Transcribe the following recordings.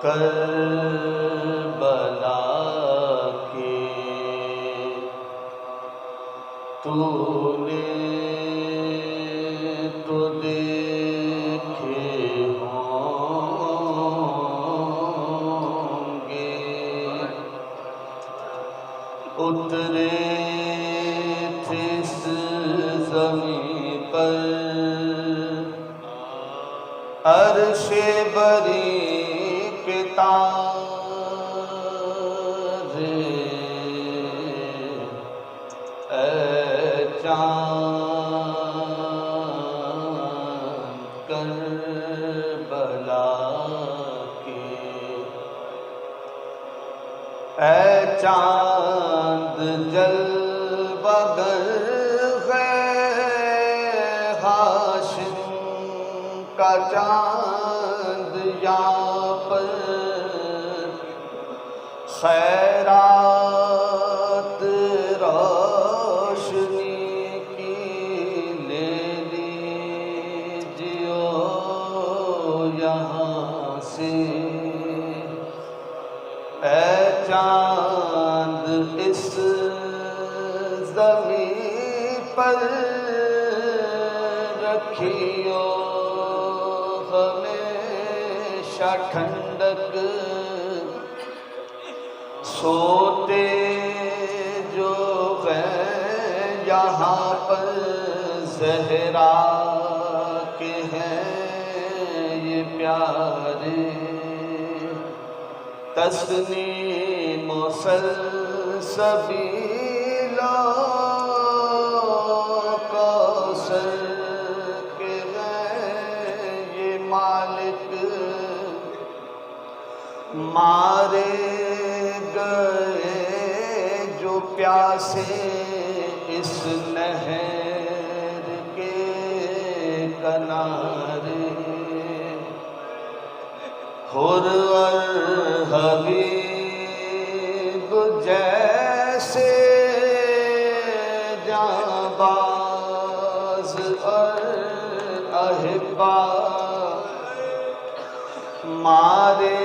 کربلا کے تو نے تو دیکھے ہوں گے، اترے تھے اس زمین پر عرش بری کے تاجے، اے چاند کربلا کے، اے چاند جلوہ گر ہے ہاشم کا چاند یہاں پر، خیرات روشنی کی لے لیجیو یہاں سے، اے چاند اس زمین پر رکھیو ہمیشہ ٹھنڈک، سوتے جو ہیں یہاں پر زہرا کے ہیں یہ پیارے، تسنیم و سلسبیل کوثر کے ہیں یہ مالک، مارے گئے جو پیاسے اس نہر کے کنارے، حر اور حبیب جیسے جانباز اور احبا مارے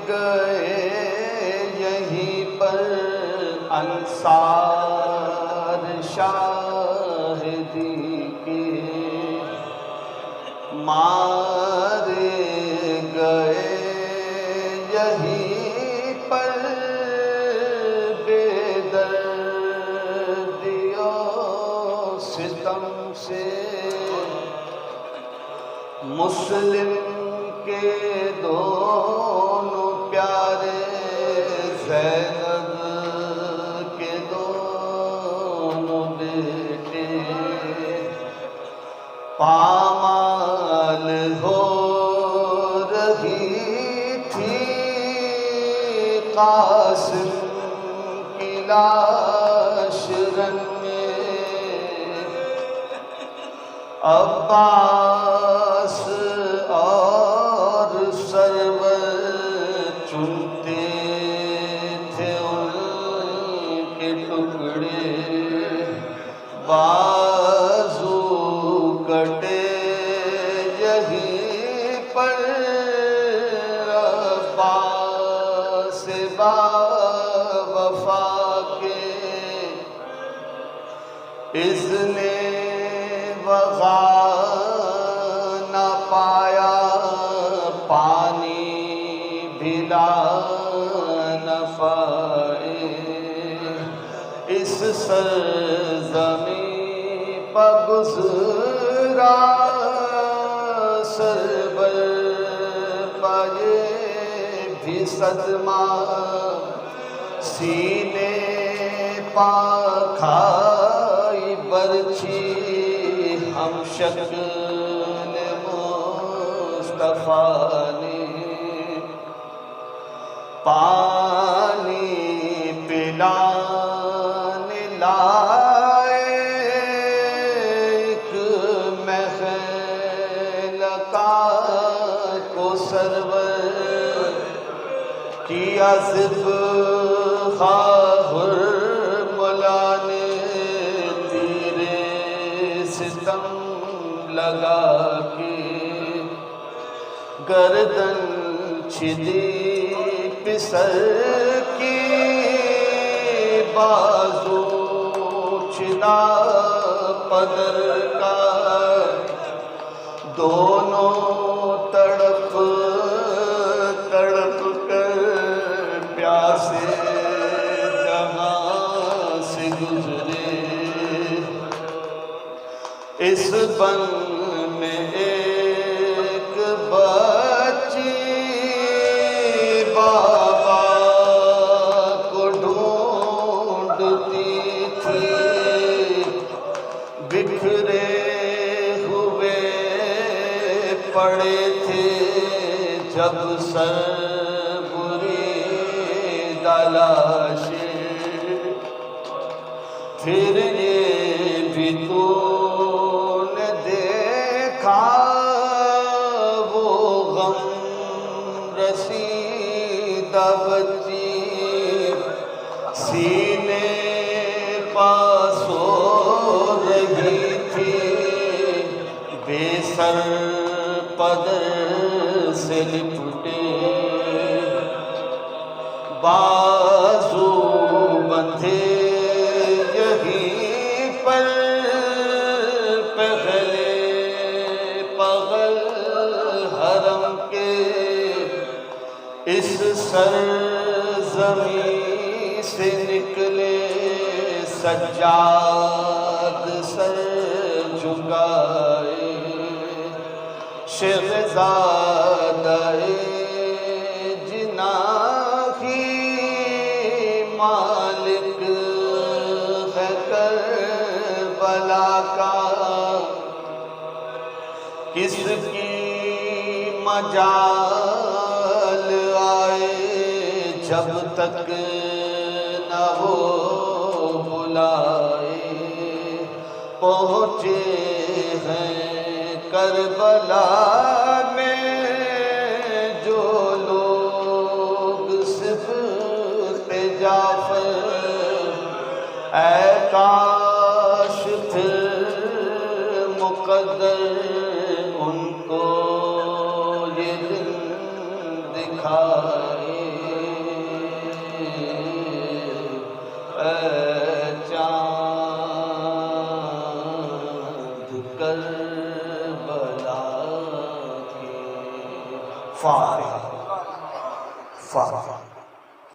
گئے یہیں پر انصار شاہدی کے، مارے گئے یہیں پر بے دردیوں ستم سے، مسلم کے دونوں پیارے زینب کے دونوں بیٹے، پامال ہو رہی تھی قاسم کی لاش رن میں، عباس اور سرور چنتے تھے ان کے ٹکڑے، بازو کٹے یہیں پر عباس با وفا کے، اذن وغا نہ پایا پانی بھلا نفائے، اس سرزمین پر گزرا سربر پائے بھی صدمہ، سینے پا کھائی برچھی ہم شکل مصطفیٰ نے، پانی پلانے لائے ایک محلقہ کو سرور کیا ذبح ملا نے، تیرے ستم لگا کے گردن چھدی پسر کی بازو چھدا پدر کا دونوں تڑپ تڑپ کر پیاسے جہاں سے گزرے اس بن میں ایک بچی بابا کو ڈھونڈتی تھی بکھرے ہوئے پڑے تھے جب سر بری تلاشیں پھر یہ بھی تو نے دیکھا وہ غم رسیدہ بچی سینے پاس ہو رہی تھی بے سر پدر سے لپٹے بازو بندھے یہیں پر پہلے پغل حرم کے اس سرزمین سے نکلے سجاد سر جھکائے شہزادہ جناحی مالک ہے کربلا کا کس کی مجال آئے جب تک نہ وہ بلائے پہنچے ہیں کربلا میں جو لوگ صفت جعفر اے کاش پھر مقدر ان کو یہ دن دکھائے اے چاند کربلا کے فاتحہ